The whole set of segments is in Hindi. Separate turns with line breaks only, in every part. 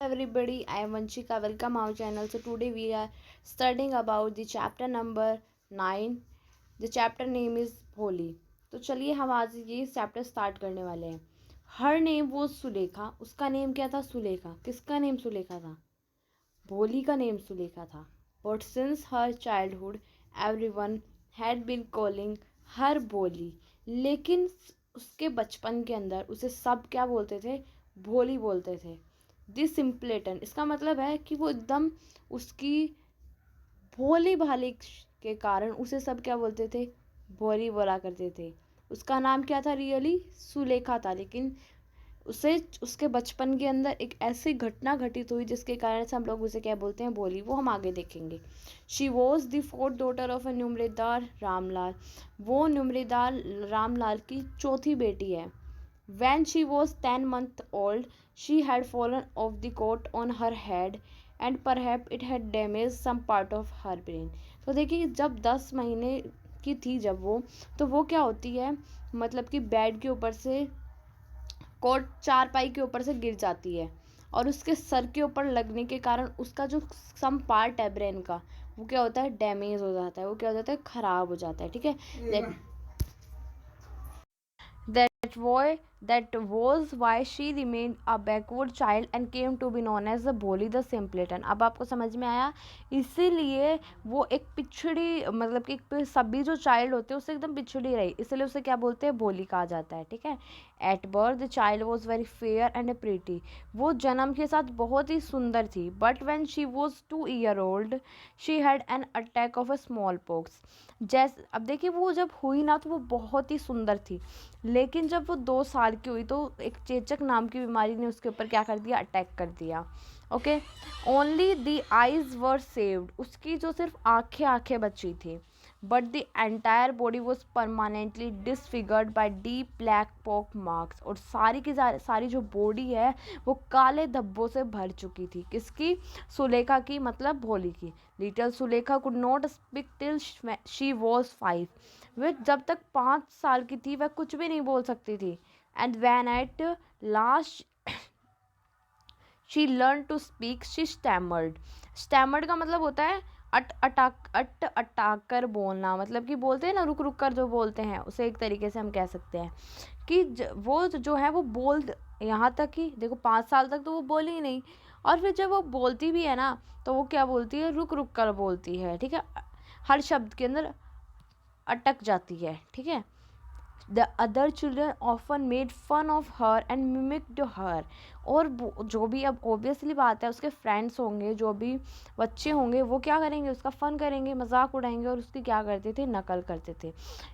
Everybody, I am Vanchika. Welcome our channel. So today we are studying about the chapter number 9. The chapter name is Holi. तो चलिए हम आज ये चैप्टर स्टार्ट करने वाले हैं. हर नेम वो सुलेखा. उसका नेम क्या था? सुलेखा. किसका नेम सुलेखा था? भोली का नेम सुलेखा था. But since her childhood everyone had been calling her Bholi. लेकिन उसके बचपन के अंदर उसे सब क्या बोलते थे? भोली बोलते थे. दिस सिंपलेटन, इसका मतलब है कि वो एकदम उसकी भोली भाली के कारण उसे सब क्या बोलते थे? भोली बोला करते थे. उसका नाम क्या था? रियली सुलेखा था. लेकिन उसे उसके बचपन के अंदर एक ऐसी घटना घटित हुई जिसके कारण से हम लोग उसे क्या बोलते हैं? भोली. वो हम आगे देखेंगे. She was the fourth daughter of a numberdar Ramlal. वो नुमरेदार रामलाल की चौथी बेटी है. When she was 10 months old, she had fallen off the coat on her head and perhaps it had damaged some part of her brain. तो देखिए जब 10 महीने की थी जब वो, तो वो क्या होती है, मतलब कि बेड के ऊपर से, कोट चारपाई के ऊपर से गिर जाती है और उसके सर के ऊपर लगने के कारण उसका जो सम पार्ट है ब्रेन का, वो क्या होता है? डैमेज हो जाता है. वो क्या हो जाता है? खराब हो जाता है. ठीक है. That was why she remained a backward child and came to be known as the भोली the simpleton. अब आपको समझ में आया? इसीलिए वो एक पिछड़ी, मतलब कि सभी जो चाइल्ड होते हैं उससे एकदम पिछड़ी रही, इसलिए उसे क्या बोलते हैं? भोली कहा जाता है. ठीक है. At birth the child was very fair and pretty. वो जन्म के साथ बहुत ही सुंदर थी. But when she was 2 year old she had an attack of a small pox. जैसे अब देखिए वो जब हुई ना तो वो बहुत ही सुंदर थी, लेकिन जब वो 2 साल की हुई तो एक चेचक नाम की बीमारी ने उसके ऊपर क्या कर दिया? अटैक कर दिया. Okay. Only the eyes were saved. उसकी जो सिर्फ आंखें बची थी. But the entire body was permanently disfigured by deep black pock marks. और सारी की सारी जो बॉडी है वो काले धब्बों से भर चुकी थी. किसकी? सुलेखा की, मतलब भोली की. Little Sulekha could not speak till she was 5. वह जब तक 5 साल की थी वह कुछ भी नहीं बोल सकती थी. And when at last she learn to speak she stammered. Stammered का मतलब होता है अटाकर बोलना, मतलब कि बोलते हैं ना रुक रुक कर जो बोलते हैं, उसे एक तरीके से हम कह सकते हैं कि वो जो है वो बोल, यहाँ तक ही देखो 5 साल तक तो वो बोली ही नहीं. और फिर जब वो बोलती भी है ना तो वो क्या बोलती है? रुक रुक कर बोलती है. ठीक है. हर शब्द के अंदर अटक जाती है. ठीक है. The other children often made fun of her and mimicked her. और जो भी, अब ऑब्वियसली बात है, उसके फ्रेंड्स होंगे, जो भी बच्चे होंगे, वो क्या करेंगे? उसका फ़न करेंगे, मजाक उड़ाएंगे और उसकी क्या करते थे? नकल करते थे.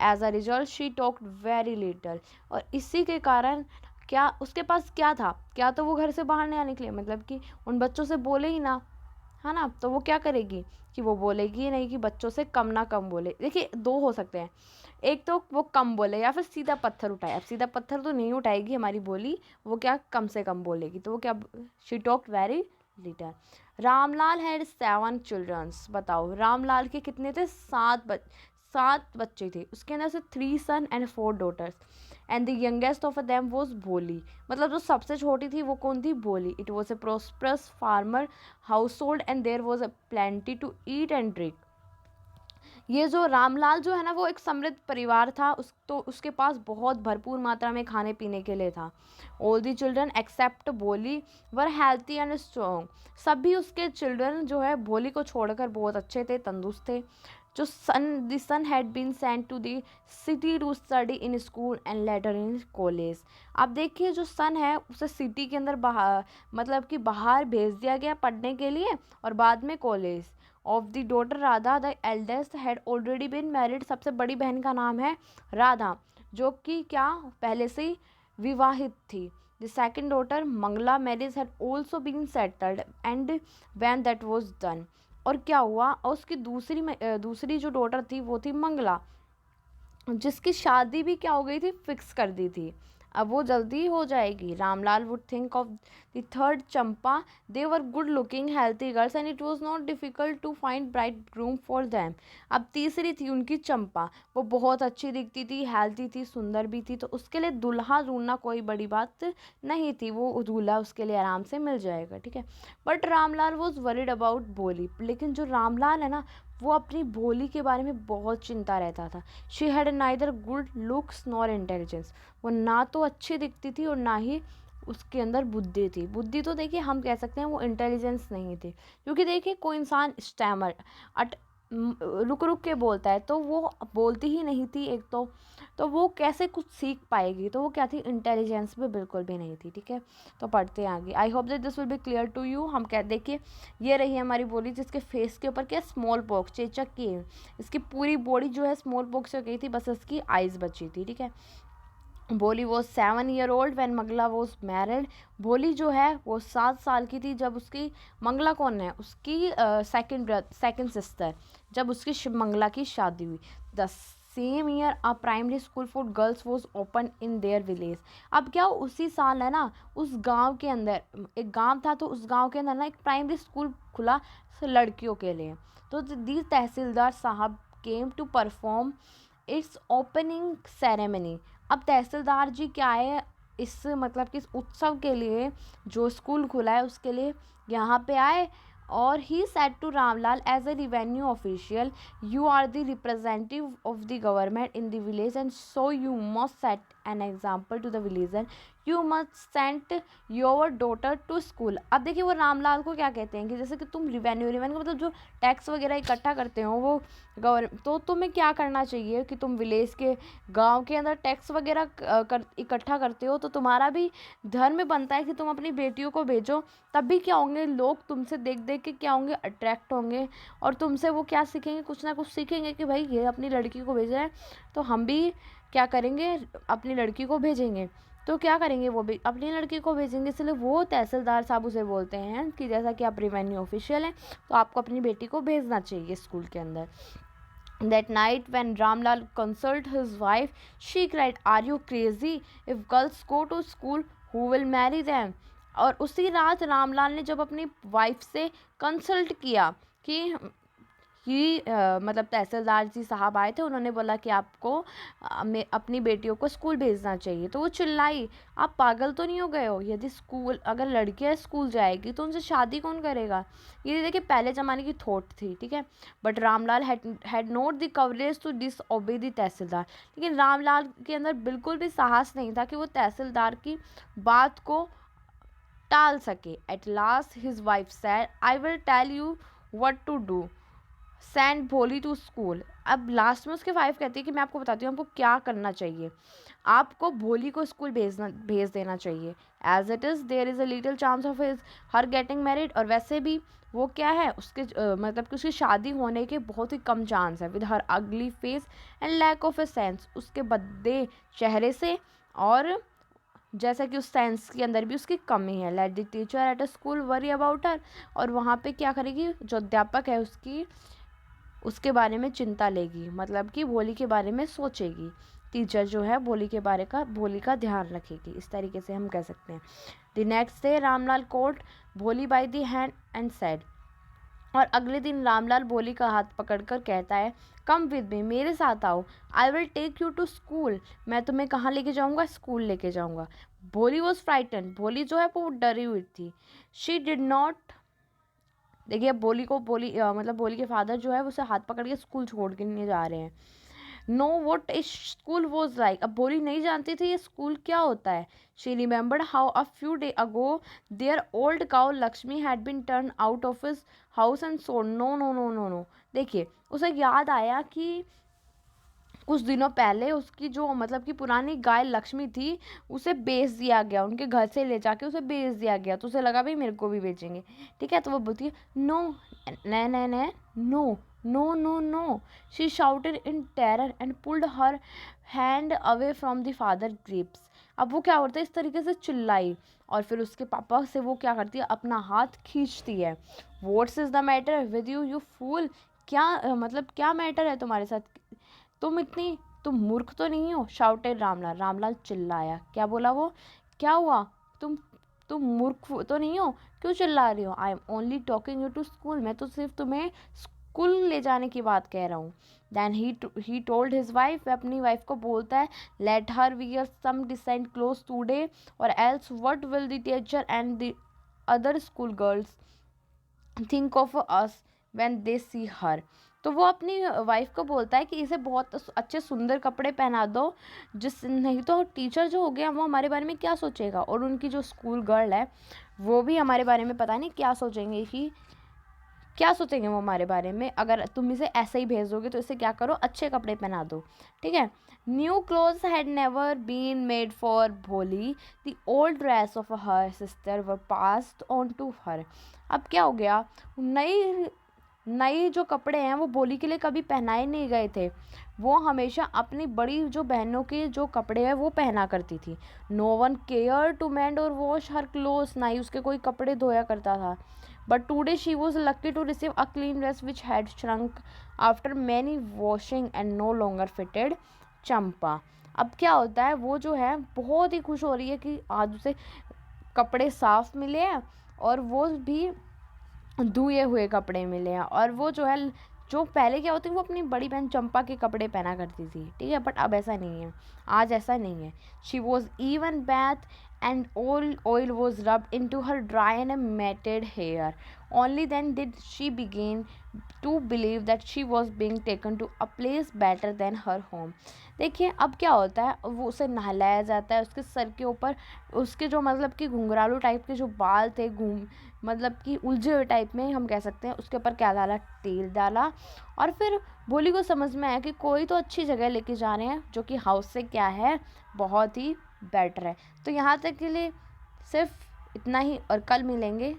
As a result she talked very little. और इसी के कारण क्या उसके पास क्या था? क्या तो वो घर से बाहर नहीं निकले, मतलब कि उन बच्चों से बोले ही ना, है ना. तो वो क्या करेगी कि वो बोलेगी ही नहीं कि बच्चों से कम ना कम बोले. देखिए दो हो सकते हैं, एक तो वो कम बोले या फिर सीधा पत्थर उठाए. अब सीधा पत्थर तो नहीं उठाएगी हमारी बोली, वो क्या कम से कम बोलेगी. तो वो क्या? She talked very little. Ramlal had 7 childrens. बताओ रामलाल के कितने थे? 7 बच्चे थे. उसके अंदर से 3 sons and 4 daughters. And the youngest of them was Bholi. मतलब जो सबसे छोटी थी वो कौन थी? Bholi. It was a prosperous farmer household and there was a plenty to eat and drink. ये जो रामलाल जो है ना वो एक समृद्ध परिवार था. उसके पास बहुत भरपूर मात्रा में खाने पीने के लिए था. ऑल दी चिल्ड्रन एक्सेप्ट भोली वर हेल्थी एंड स्ट्रॉन्ग. सभी उसके चिल्ड्रन जो है भोली को छोड़कर बहुत अच्छे थे, तंदुरुस्त थे. जो son had been sent to the city to study in school and later in college. आप देखिए जो सन है उसे सिटी के अंदर बाहर, मतलब कि बाहर भेज दिया गया पढ़ने के लिए, और बाद में college. Of the daughter Radha the eldest had already been married. सबसे बड़ी बहन का नाम है राधा, जो कि क्या पहले से ही विवाहित थी. The second daughter Mangala marriage had also been settled and when that was done. और क्या हुआ? और उसकी दूसरी जो डॉटर थी वो थी मंगला, जिसकी शादी भी क्या हो गई थी? फिक्स कर दी थी. अब वो जल्दी हो जाएगी। Ramlal would think of the third Champa, they were good looking healthy girls and it was not difficult to find bright groom for them. अब तीसरी थी उनकी चंपा, वो बहुत अच्छी दिखती थी, हेल्थी थी, सुंदर भी थी, तो उसके लिए दूल्हा ढूंढना कोई बड़ी बात नहीं थी, वो दूल्हा उसके लिए आराम से मिल जाएगा, ठीक है। But Ramlal was worried about भोली, लेकिन जो रामलाल है ना, वो अपनी भोली के बारे में बहुत चिंता रहता था। She had neither good looks nor intelligence, वो ना तो अच्छी दिखती थी और ना ही उसके अंदर बुद्धि थी। बुद्धि तो देखिए हम कह सकते हैं, वो इंटेलिजेंस नहीं थी, क्योंकि देखिए कोई इंसान स्टैमर अट रुक रुक के बोलता है, तो वो बोलती ही नहीं थी एक तो वो कैसे कुछ सीख पाएगी, तो वो क्या थी, इंटेलिजेंस भी बिल्कुल भी नहीं थी, ठीक है। तो पढ़ते हैं आगे। I hope that this will be clear to you. हम क्या देखिए, ये रही हमारी बोली जिसके फेस के ऊपर क्या स्मॉल पॉक्स, चेचक की है, इसकी पूरी बॉडी जो है स्मॉल पॉक्स से गई थी, बस इसकी आइज बची थी, ठीक है। भोली वो 7 year old when Mangala was married. Bholi जो है वो 7 साल की थी जब उसकी, मंगला कौन है, उसकी सेकंड सिस्टर, जब उसकी मंगला की शादी हुई। The same year a primary school for girls was open in their village. अब क्या उसी साल है ना, उस गांव के अंदर, एक गांव था तो उस गांव के अंदर ना एक प्राइमरी स्कूल खुला लड़कियों के लिए। तो the tehsildar sahib came to perform its opening ceremony. अब तहसीलदार जी क्या है, इस मतलब कि इस उत्सव के लिए, जो स्कूल खुला है उसके लिए यहाँ पे आए। और he said to Ramlal as a revenue official, you are the representative of the government in the village and so you must set an example to the villager, you must send your daughter to school. अब देखिए वो रामलाल को क्या कहते हैं कि जैसे कि तुम रिवेन्यू का मतलब जो टैक्स वगैरह इकट्ठा करते हो वो तो तुम्हें क्या करना चाहिए कि तुम विलेज के, गांव के अंदर टैक्स वगैरह इकट्ठा करते हो, तो तुम्हारा भी धर्म बनता है कि तुम अपनी बेटियों को भेजो। तब भी क्या होंगे, लोग तुमसे देख देख के क्या होंगे, अट्रैक्ट होंगे, और तुमसे वो क्या सीखेंगे, कुछ ना कुछ सीखेंगे कि भाई ये अपनी लड़की को भेज रहा है, तो हम भी क्या करेंगे, अपनी लड़की को भेजेंगे। तो क्या करेंगे, वो भी अपनी लड़की को भेजेंगे। इसलिए वो तहसीलदार साहब उसे बोलते हैं कि जैसा कि आप रेवेन्यू ऑफिशियल हैं, तो आपको अपनी बेटी को भेजना चाहिए स्कूल के अंदर। That night when Ramlal consulted his wife, she cried, "Are you crazy? If girls go to school, who will marry them?" और उसी रात रामलाल ने जब अपनी वाइफ से कंसल्ट किया कि मतलब तहसीलदार जी साहब आए थे, उन्होंने बोला कि आपको अपनी बेटियों को स्कूल भेजना चाहिए, तो वो चिल्लाई, आप पागल तो नहीं हो गए हो, यदि स्कूल, अगर लड़कियां स्कूल जाएगी तो उनसे शादी कौन करेगा। ये देखिए पहले ज़माने की थॉट थी, ठीक है। But Ramlal had not the courage to disobey the tahsildar, लेकिन रामलाल के अंदर बिल्कुल भी साहस नहीं था कि वो तहसीलदार की बात को टाल सके। At last his wife said, I will tell you what to do, send Bholi to school. अब लास्ट में उसके वाइफ कहती है कि मैं आपको बताती हूँ आपको क्या करना चाहिए, आपको भोली को स्कूल भेज देना चाहिए। As it is there is a little chance of his her getting married, और वैसे भी वो क्या है, उसके मतलब कि उसकी शादी होने के बहुत ही कम चांस है। With her ugly face and lack of a sense, उसके बदे चेहरे से, और जैसा कि उस सेंस के अंदर भी उसकी कमी है। Let the teacher at a school worry about her, और वहाँ पे क्या करेगी, जो अध्यापक है उसके बारे में चिंता लेगी, मतलब कि भोली के बारे में सोचेगी। टीचर जो है भोली का ध्यान रखेगी, इस तरीके से हम कह सकते हैं। द नेक्स्ट डे रामलाल कोट Bholi by the hand and said, और अगले दिन रामलाल भोली का हाथ पकड़कर कहता है, कम विद मी, मेरे साथ आओ, I will take you to school, मैं तुम्हें कहाँ लेके जाऊँगा, स्कूल लेके जाऊँगा। भोली वॉज फ्राइटन, भोली जो है वो डरी हुई थी। शी डिड नॉट, देखिए भोली मतलब भोली के फादर जो है उसे हाथ पकड़ के स्कूल छोड़ के नहीं जा रहे हैं। Know what is school was like, अब भोली नहीं जानती थी ये स्कूल क्या होता है। She remembered how a few day ago their old cow Lakshmi had been turn out of his house and sold. No no no no no, देखिए उसे याद आया कि कुछ दिनों पहले उसकी जो मतलब कि पुरानी गाय लक्ष्मी थी, उसे बेच दिया गया, उनके घर से ले जाके उसे बेच दिया गया, तो उसे लगा भाई मेरे को भी बेचेंगे, ठीक है। तो वो बोलती है, no no no no no no no no, she shouted in terror and pulled her hand away from the father grips. अब वो क्या होता है, इस तरीके से चिल्लाई, और फिर उसके पापा से वो क्या करती है, अपना हाथ खींचती है। What's is the matter with you, you fool, क्या मतलब क्या मैटर है तुम्हारे साथ, तुम इतनी तुम मूर्ख तो नहीं हो? शाउटेड रामलाल। रामलाल चिल्लाया। क्या बोला वो? क्या हुआ? तुम मूर्ख तो नहीं हो? क्यों चिल्ला रही हो? I am only talking you to school. मैं तो सिर्फ तुम्हें स्कूल ले जाने की बात कह रहा हूँ। Then he told his wife. वह अपनी वाइफ को बोलता है, let her wear some decent cloth today or else what will the teacher and the other school girls think of us when they see her. तो वो अपनी वाइफ को बोलता है कि इसे बहुत अच्छे सुंदर कपड़े पहना दो, जिस नहीं तो टीचर जो हो गया वो हमारे बारे में क्या सोचेगा, और उनकी जो स्कूल गर्ल है वो भी हमारे बारे में पता नहीं क्या सोचेंगे, कि क्या सोचेंगे वो हमारे बारे में। अगर तुम इसे ऐसे ही भेज दोगे तो इसे क्या करो, अच्छे कपड़े पहना दो। ठीक है। New clothes had never been made for Bholi. The old dress of her sister were passed on to her. अब क्या हो गया, नई नए जो कपड़े हैं वो भोली के लिए कभी पहनाए नहीं गए थे। वो हमेशा अपनी बड़ी जो बहनों के जो कपड़े हैं वो पहना करती थी। No one care to mend और वॉश हर क्लोथ्स। ना ही उसके कोई कपड़े धोया करता था। But today she was lucky to receive a clean dress which had shrunk after many washing and no longer fitted Champa. अब क्या होता है, वो जो है बहुत ही खुश हो रही है कि आज उसे कपड़े साफ मिले हैं, और वो भी धुए हुए कपड़े मिले हैं। और वो जो है, जो पहले क्या होती है, वो अपनी बड़ी बहन चंपा के कपड़े पहना करती थी। ठीक है। बट अब ऐसा नहीं है, आज ऐसा नहीं है। She was even bath and oil was rubbed into her dry and matted hair. Only then did she begin to believe that she was being taken to a place better than her home. देखिए अब क्या होता है, वो उसे नहलाया जाता है, उसके सर के ऊपर उसके जो मतलब कि घुंघरालू टाइप के जो बाल थे, घूम मतलब कि उलझे हुए टाइप में हम कह सकते हैं, उसके ऊपर क्या डाला, तेल डाला। और फिर भोली को समझ में आया कि कोई तो अच्छी जगह लेके जा रहे हैं, जो कि हाउस से क्या है, बहुत ही बेटर है। तो यहाँ तक के लिए सिर्फ इतना ही, और कल मिलेंगे